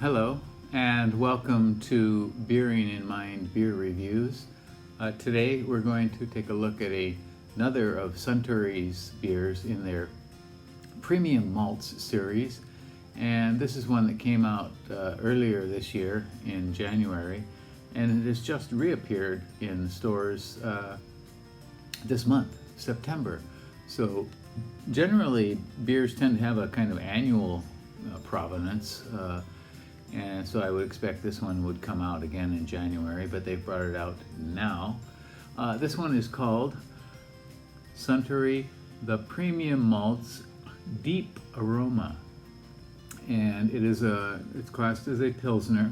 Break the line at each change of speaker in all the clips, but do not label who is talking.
Hello, and welcome to Beering in Mind Beer Reviews. Today we're going to take a look at another of Suntory's beers in their Premium Malts series. And this is one that came out earlier this year in January, and it has just reappeared in stores this month, September. So generally beers tend to have a kind of annual provenance. And so I would expect this one would come out again in January, but they've brought it out now. This one is called Suntory the Premium Malts Deep Aroma. And it's classed as a pilsner.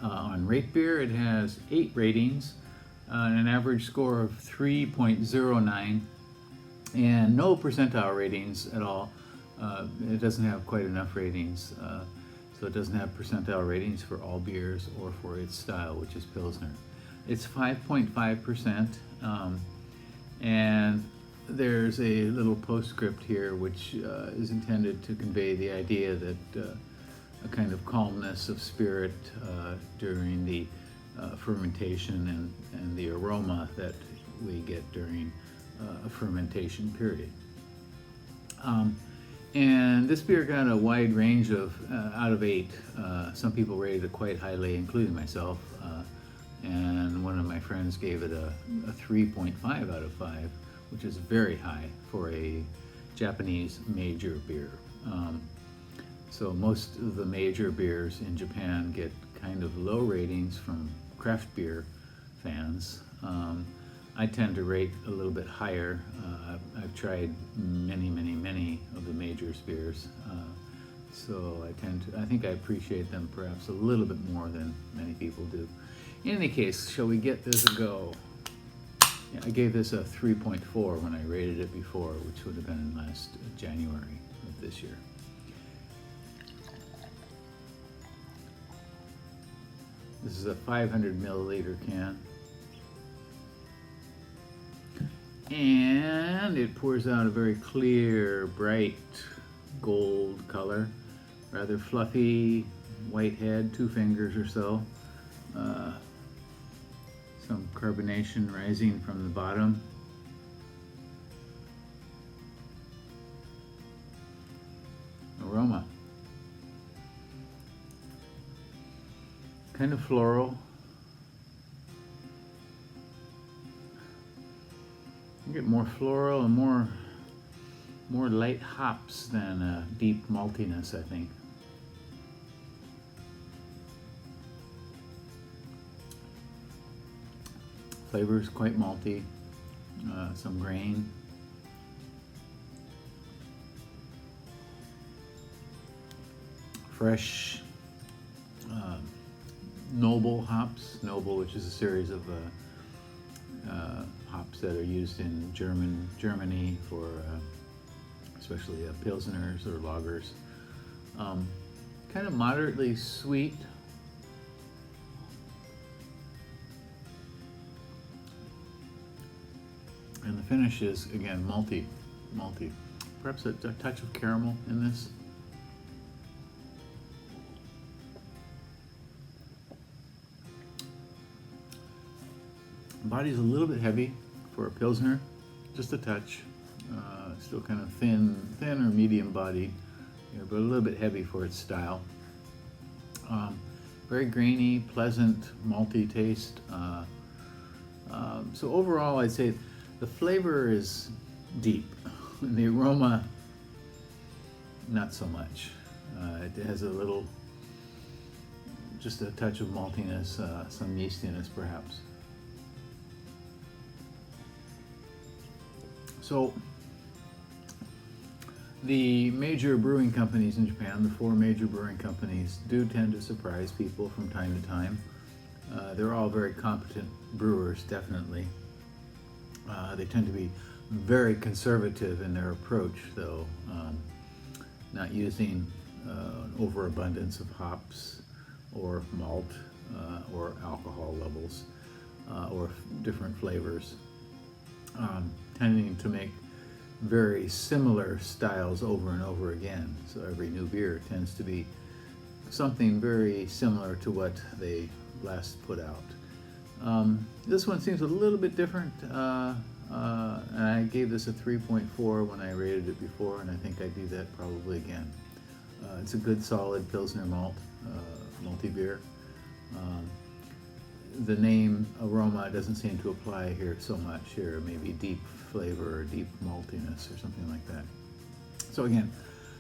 On Rate Beer, it has 8 ratings, and an average score of 3.09, and no percentile ratings at all. It doesn't have quite enough ratings. So it doesn't have percentile ratings for all beers or for its style, which is Pilsner. It's 5.5%, and there's a little postscript here which is intended to convey the idea that a kind of calmness of spirit during the fermentation and the aroma that we get during a fermentation period. And this beer got a wide range of, out of 8. Some people rated it quite highly, including myself. And one of my friends gave it a 3.5 out of 5, which is very high for a Japanese major beer. So most of the major beers in Japan get kind of low ratings from craft beer fans. I tend to rate a little bit higher. I've tried many of the major beers, so I think I appreciate them perhaps a little bit more than many people do. In any case, shall we get this a go? Yeah, I gave this a 3.4 when I rated it before, which would have been in last January of this year. This is a 500 milliliter can. And it pours out a very clear, bright gold color, rather fluffy white head, 2 fingers or so. Some carbonation rising from the bottom. Aroma. Kind of floral. You get more floral and more light hops than deep maltiness, I think. Flavor is quite malty, some grain. Fresh, noble hops. Noble, which is a series of hops that are used in Germany for especially pilsners or lagers. Kind of moderately sweet. And the finish is, again, malty. Perhaps a touch of caramel in this. Body's a little bit heavy for a pilsner, just a touch. Still kind of thin or medium bodied, but a little bit heavy for its style. Very grainy, pleasant, malty taste. So overall, I'd say the flavor is deep. The aroma, not so much. It has just a touch of maltiness, some yeastiness perhaps. So the major brewing companies in Japan, the 4 major brewing companies, do tend to surprise people from time to time. They're all very competent brewers, definitely. They tend to be very conservative in their approach, though, not using an overabundance of hops or malt or alcohol levels or different flavors. Tending to make very similar styles over and over again. So every new beer tends to be something very similar to what they last put out. This one seems a little bit different, and I gave this a 3.4 when I rated it before, and I think I do that probably again. It's a good solid Pilsner malt, malty beer. The name Aroma doesn't seem to apply here so much here, maybe deep flavor or deep maltiness or something like that. So again,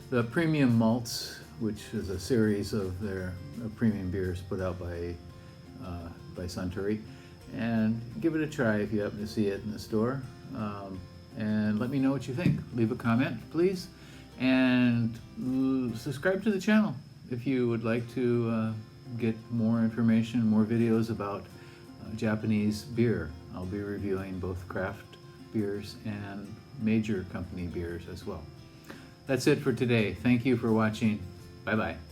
the premium malts, which is a series of their premium beers put out by Suntory, and give it a try if you happen to see it in the store, and let me know what you think. Leave a comment, please, and subscribe to the channel if you would like to get more information, more videos about Japanese beer. I'll be reviewing both craft beers and major company beers as well. That's it for today. Thank you for watching. Bye-bye.